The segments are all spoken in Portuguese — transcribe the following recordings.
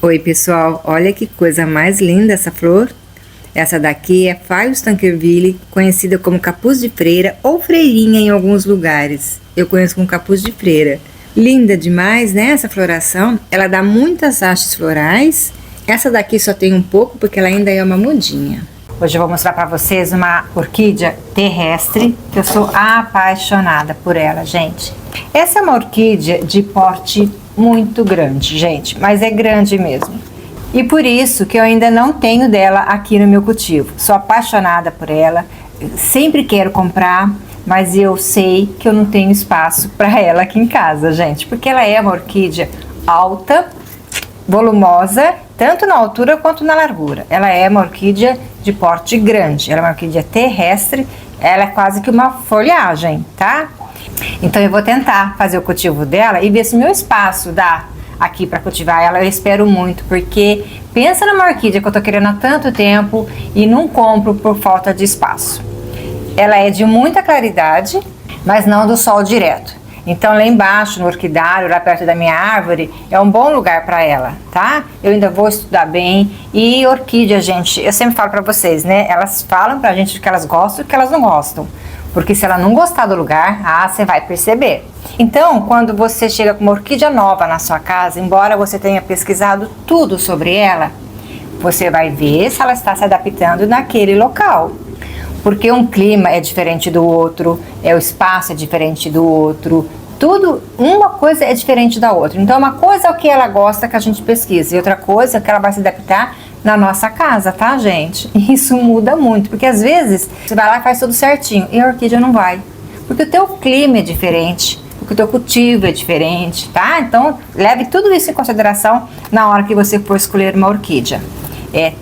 Oi pessoal, olha que coisa mais linda essa flor. Essa daqui é Phyllus Tankerville, conhecida como capuz de freira ou freirinha em alguns lugares. Eu conheço como capuz de freira. Linda demais, né, essa floração? Ela dá muitas hastes florais. Essa daqui só tem um pouco porque ela ainda é uma mudinha. Hoje eu vou mostrar para vocês uma orquídea terrestre, que eu sou apaixonada por ela, gente. Essa é uma orquídea de porte muito grande, gente, mas é grande mesmo. E por isso que eu ainda não tenho dela aqui no meu cultivo. Sou apaixonada por ela, sempre quero comprar, mas eu sei que eu não tenho espaço para ela aqui em casa, gente, porque ela é uma orquídea alta, volumosa, tanto na altura quanto na largura. Ela é uma orquídea de porte grande, ela é uma orquídea terrestre, ela é quase que uma folhagem, tá? Então eu vou tentar fazer o cultivo dela e ver se meu espaço dá aqui para cultivar ela. Eu espero muito, porque pensa numa orquídea que eu tô querendo há tanto tempo e não compro por falta de espaço. Ela é de muita claridade, mas não do sol direto. Então lá embaixo, no orquidário, lá perto da minha árvore, é um bom lugar para ela, tá? Eu ainda vou estudar bem. E orquídea, gente, eu sempre falo para vocês, né? Elas falam pra gente o que elas gostam e o que elas não gostam. Porque se ela não gostar do lugar, você vai perceber. Então, quando você chega com uma orquídea nova na sua casa, embora você tenha pesquisado tudo sobre ela, você vai ver se ela está se adaptando naquele local. Porque um clima é diferente do outro, o espaço é diferente do outro, tudo, uma coisa é diferente da outra. Então, uma coisa é o que ela gosta que a gente pesquisa, e outra coisa é que ela vai se adaptar na nossa casa, tá, gente? Isso muda muito, porque às vezes você vai lá e faz tudo certinho e a orquídea não vai, porque o teu clima é diferente, porque o teu cultivo é diferente, tá? Então leve tudo isso em consideração na hora que você for escolher uma orquídea.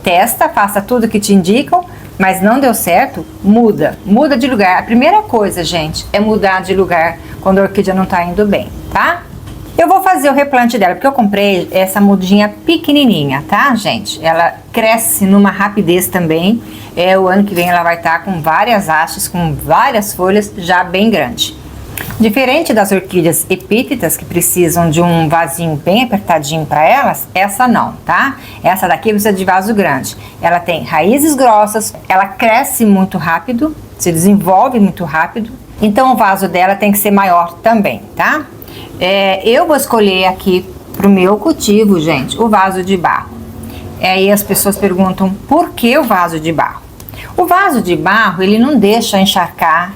Testa, faça tudo que te indicam, mas não deu certo, muda de lugar. A primeira coisa, gente, é mudar de lugar quando a orquídea não tá indo bem, tá? Eu vou fazer o replante dela, porque eu comprei essa mudinha pequenininha, tá, gente? Ela cresce numa rapidez também. O ano que vem ela vai estar com várias hastes, com várias folhas, já bem grande. Diferente das orquídeas epífitas, que precisam de um vasinho bem apertadinho para elas, essa não, tá? Essa daqui precisa de vaso grande. Ela tem raízes grossas, ela cresce muito rápido, se desenvolve muito rápido. Então o vaso dela tem que ser maior também, tá? Eu vou escolher aqui pro meu cultivo, gente, o vaso de barro. Aí as pessoas perguntam, por que o vaso de barro? O vaso de barro, ele não deixa encharcar,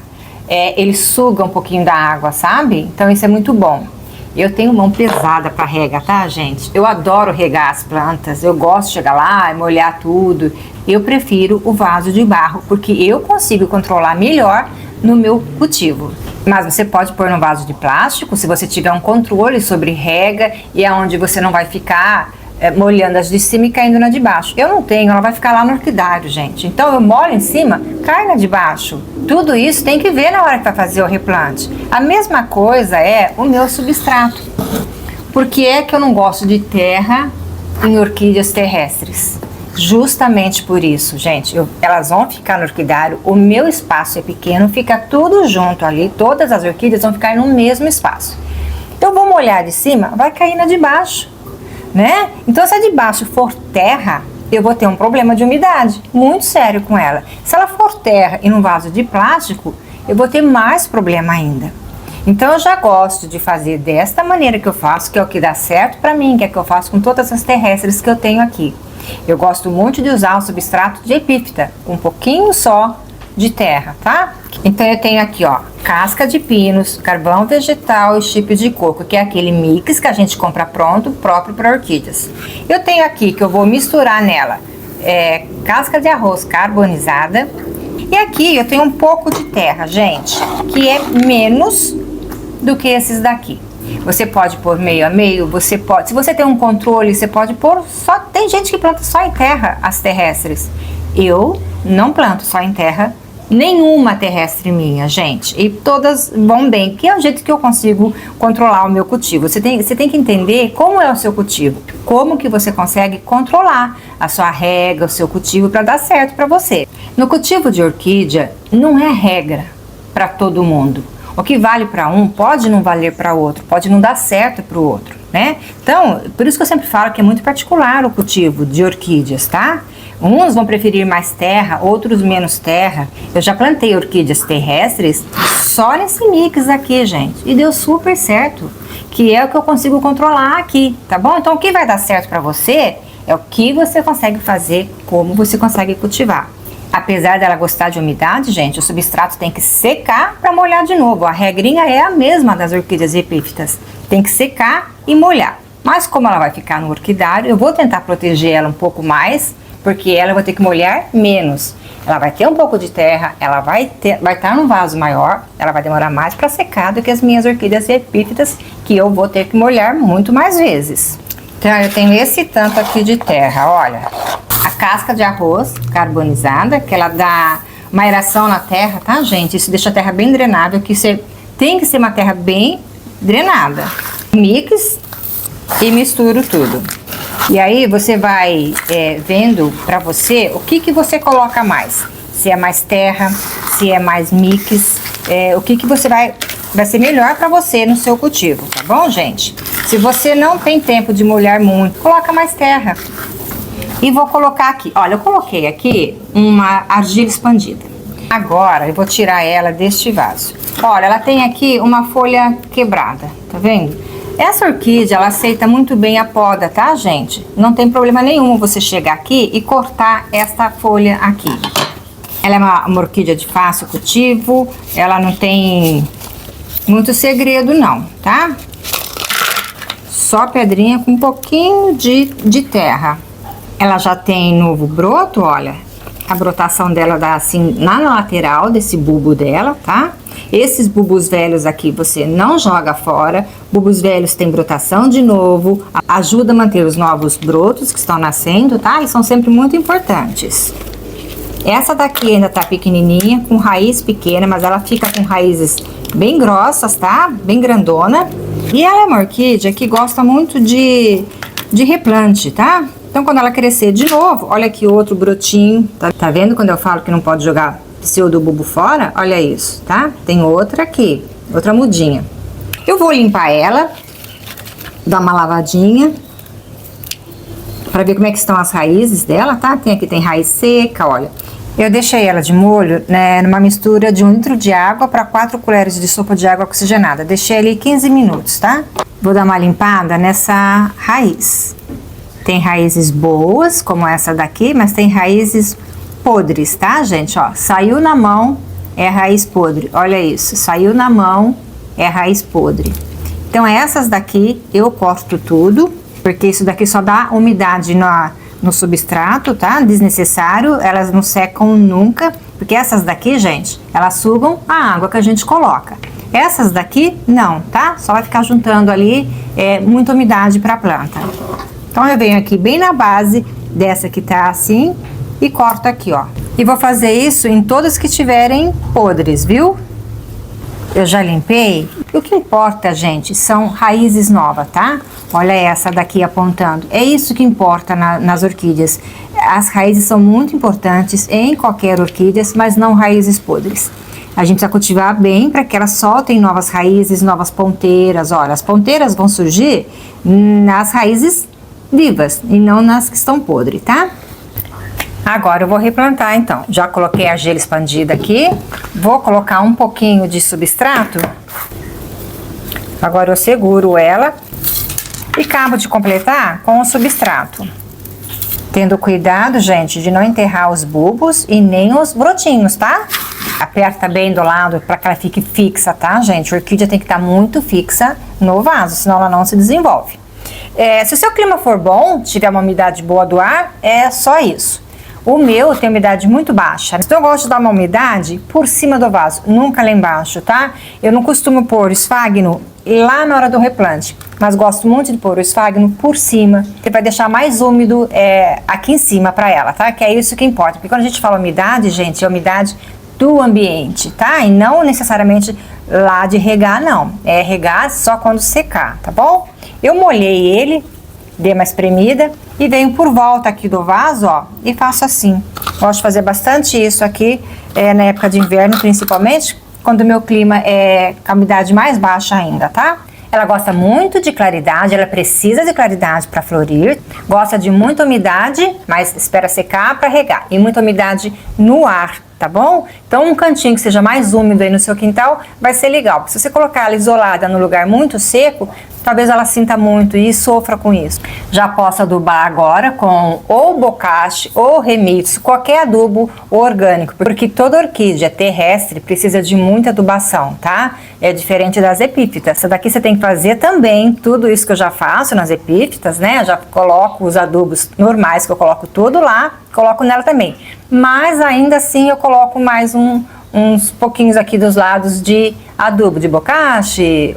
ele suga um pouquinho da água, sabe? Então isso é muito bom. Eu tenho mão pesada para rega, tá, gente? Eu adoro regar as plantas, eu gosto de chegar lá e molhar tudo. Eu prefiro o vaso de barro, porque eu consigo controlar melhor no meu cultivo. Mas você pode pôr no vaso de plástico, se você tiver um controle sobre rega e aonde você não vai ficar molhando as de cima e caindo na de baixo. Eu não tenho, ela vai ficar lá no orquidário, gente. Então eu molho em cima, cai na de baixo. Tudo isso tem que ver na hora que vai fazer o replante. A mesma coisa é o meu substrato. Por que é que eu não gosto de terra em orquídeas terrestres? Justamente por isso, gente, elas vão ficar no orquidário, o meu espaço é pequeno, fica tudo junto ali, todas as orquídeas vão ficar no mesmo espaço. Então eu vou molhar de cima, vai cair na de baixo, né? Então se a de baixo for terra, eu vou ter um problema de umidade muito sério com ela. Se ela for terra e num vaso de plástico, eu vou ter mais problema ainda. Então eu já gosto de fazer desta maneira que eu faço, que é o que dá certo pra mim, que é o que eu faço com todas as terrestres que eu tenho aqui. Eu gosto muito de usar o substrato de epífita, um pouquinho só de terra, tá? Então eu tenho aqui, ó, casca de pinos, carvão vegetal e chips de coco, que é aquele mix que a gente compra pronto, próprio para orquídeas. Eu tenho aqui que eu vou misturar nela casca de arroz carbonizada. E aqui eu tenho um pouco de terra, gente, que é menos do que esses daqui. Você pode pôr meio a meio, você pode, se você tem um controle, você pode pôr só, tem gente que planta só em terra as terrestres. Eu não planto só em terra, nenhuma terrestre minha, gente, e todas vão bem, que é o jeito que eu consigo controlar o meu cultivo. Você tem que entender como é o seu cultivo, como que você consegue controlar a sua rega, o seu cultivo para dar certo para você. No cultivo de orquídea, não é regra para todo mundo. O que vale para um pode não valer para outro, pode não dar certo para o outro. né? Então, por isso que eu sempre falo que é muito particular o cultivo de orquídeas, tá? Uns vão preferir mais terra, outros menos terra. Eu já plantei orquídeas terrestres só nesse mix aqui, gente, e deu super certo, que é o que eu consigo controlar aqui, tá bom? Então, o que vai dar certo para você é o que você consegue fazer, como você consegue cultivar. Apesar dela gostar de umidade, gente, o substrato tem que secar para molhar de novo. A regrinha é a mesma das orquídeas epífitas. Tem que secar e molhar. Mas como ela vai ficar no orquidário, eu vou tentar proteger ela um pouco mais, porque ela vai ter que molhar menos. Ela vai ter um pouco de terra, ela vai estar num vaso maior, ela vai demorar mais para secar do que as minhas orquídeas epífitas, que eu vou ter que molhar muito mais vezes. Então, eu tenho esse tanto aqui de terra, olha. A casca de arroz carbonizada, que ela dá uma aeração na terra, tá, gente? Isso deixa a terra bem drenável, que você tem que ser uma terra bem drenada. Mix e misturo tudo. E aí você vai vendo pra você o que você coloca mais. Se é mais terra, se é mais mix, o que você vai ser melhor pra você no seu cultivo, tá bom, gente? Se você não tem tempo de molhar muito, coloca mais terra. E vou colocar aqui, olha, eu coloquei aqui uma argila expandida. Agora eu vou tirar ela deste vaso. Olha, ela tem aqui uma folha quebrada, tá vendo? Essa orquídea, ela aceita muito bem a poda, tá, gente? Não tem problema nenhum você chegar aqui e cortar esta folha aqui. Ela é uma orquídea de fácil cultivo, ela não tem muito segredo não, tá? Só pedrinha com um pouquinho de terra. Ela já tem novo broto, olha. A brotação dela dá assim na lateral desse bulbo dela, tá? Esses bulbos velhos aqui você não joga fora. Bulbos velhos têm brotação de novo, ajuda a manter os novos brotos que estão nascendo, tá? E são sempre muito importantes. Essa daqui ainda tá pequenininha, com raiz pequena, mas ela fica com raízes bem grossas, tá? Bem grandona. E ela é uma orquídea que gosta muito de replante, tá? Então, quando ela crescer de novo, olha aqui outro brotinho, tá vendo quando eu falo que não pode jogar pseudobulbo fora? Olha isso, tá? Tem outra aqui, outra mudinha. Eu vou limpar ela, dar uma lavadinha, pra ver como é que estão as raízes dela, tá? Aqui tem raiz seca, olha. Eu deixei ela de molho, né, numa mistura de 1 litro de água para 4 colheres de sopa de água oxigenada. Deixei ali 15 minutos, tá? Vou dar uma limpada nessa raiz. Tem raízes boas, como essa daqui, mas tem raízes podres, tá, gente? Ó, saiu na mão, é raiz podre. Olha isso, saiu na mão, é raiz podre. Então, essas daqui eu corto tudo, porque isso daqui só dá umidade no substrato, tá? Desnecessário, elas não secam nunca, porque essas daqui, gente, elas sugam a água que a gente coloca. Essas daqui, não, tá? Só vai ficar juntando ali muita umidade para a planta. Então, eu venho aqui bem na base dessa que tá assim e corto aqui, ó. E vou fazer isso em todas que tiverem podres, viu? Eu já limpei. O que importa, gente, são raízes novas, tá? Olha essa daqui apontando. É isso que importa nas orquídeas. As raízes são muito importantes em qualquer orquídea, mas não raízes podres. A gente precisa cultivar bem para que elas soltem novas raízes, novas ponteiras. Olha, as ponteiras vão surgir nas raízes vivas e não nas que estão podres, tá? Agora eu vou replantar então. Já coloquei a argila expandida aqui. Vou colocar um pouquinho de substrato. Agora eu seguro ela e acabo de completar com o substrato. Tendo cuidado, gente, de não enterrar os bulbos e nem os brotinhos, tá? Aperta bem do lado para que ela fique fixa, tá, gente? A orquídea tem que estar muito fixa no vaso, senão ela não se desenvolve. Se o seu clima for bom, tiver uma umidade boa do ar, é só isso. O meu tem umidade muito baixa, então eu gosto de dar uma umidade por cima do vaso, nunca lá embaixo, tá? Eu não costumo pôr esfagno lá na hora do replante, mas gosto muito de pôr o esfagno por cima, que vai deixar mais úmido aqui em cima para ela, tá? Que é isso que importa, porque quando a gente fala umidade, gente, é umidade do ambiente, tá? E não necessariamente lá de regar, não. É regar só quando secar, tá bom? Eu molhei ele, dei uma espremida e venho por volta aqui do vaso, ó, e faço assim. Gosto de fazer bastante isso aqui na época de inverno, principalmente, quando o meu clima é com a umidade mais baixa ainda, tá? Ela gosta muito de claridade, ela precisa de claridade para florir. Gosta de muita umidade, mas espera secar para regar. E muita umidade no ar, tá bom? Então um cantinho que seja mais úmido aí no seu quintal vai ser legal. Se você colocar ela isolada no lugar muito seco, talvez ela sinta muito e sofra com isso. Já posso adubar agora com ou bocache ou remix, qualquer adubo orgânico, porque toda orquídea terrestre precisa de muita adubação, tá? É diferente das epífitas. Essa daqui você tem que fazer também tudo isso que eu já faço nas epífitas, né? Eu já coloco os adubos normais, que eu coloco tudo lá, coloco nela também. Mas ainda assim eu coloco mais uns pouquinhos aqui dos lados de adubo, de bocache,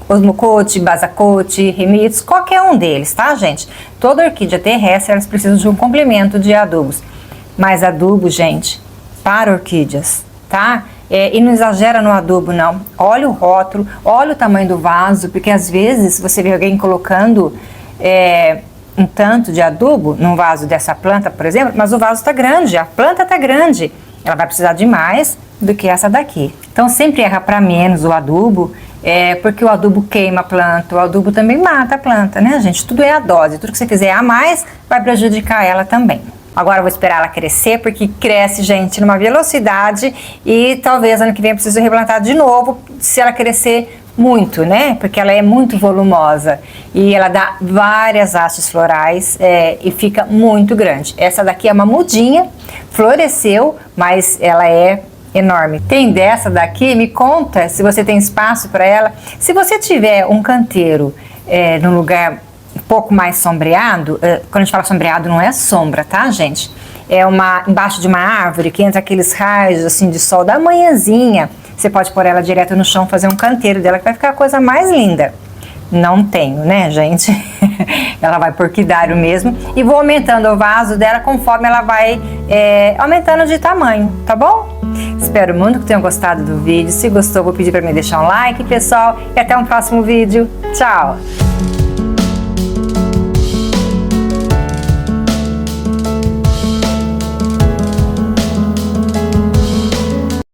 osmocote, basacote, remix, qualquer um deles, tá, gente? Toda orquídea terrestre, elas precisam de um complemento de adubos. Mas adubo, gente, para orquídeas, tá? E não exagera no adubo, não. Olha o rótulo, olha o tamanho do vaso, porque às vezes você vê alguém colocando um tanto de adubo num vaso dessa planta, por exemplo, mas o vaso está grande, a planta está grande. Ela vai precisar de mais do que essa daqui. Então sempre erra para menos o adubo, porque o adubo queima a planta, o adubo também mata a planta, né, gente? Tudo é a dose, tudo que você fizer a mais vai prejudicar ela também. Agora eu vou esperar ela crescer, porque cresce, gente, numa velocidade e talvez ano que vem eu precise replantar de novo, se ela crescer muito, né? Porque ela é muito volumosa e ela dá várias hastes florais e fica muito grande. Essa daqui é uma mudinha, floresceu, mas ela é enorme. Tem dessa daqui? Me conta se você tem espaço para ela. Se você tiver um canteiro num lugar um pouco mais sombreado, quando a gente fala sombreado não é sombra, tá, gente? É embaixo de uma árvore que entra aqueles raios assim de sol da manhãzinha. Você pode pôr ela direto no chão, fazer um canteiro dela que vai ficar a coisa mais linda. Não tenho, né, gente? Ela vai por orquidário mesmo. E vou aumentando o vaso dela conforme ela vai aumentando de tamanho, tá bom? Espero muito que tenham gostado do vídeo. Se gostou, vou pedir para me deixar um like, pessoal. E até um próximo vídeo. Tchau!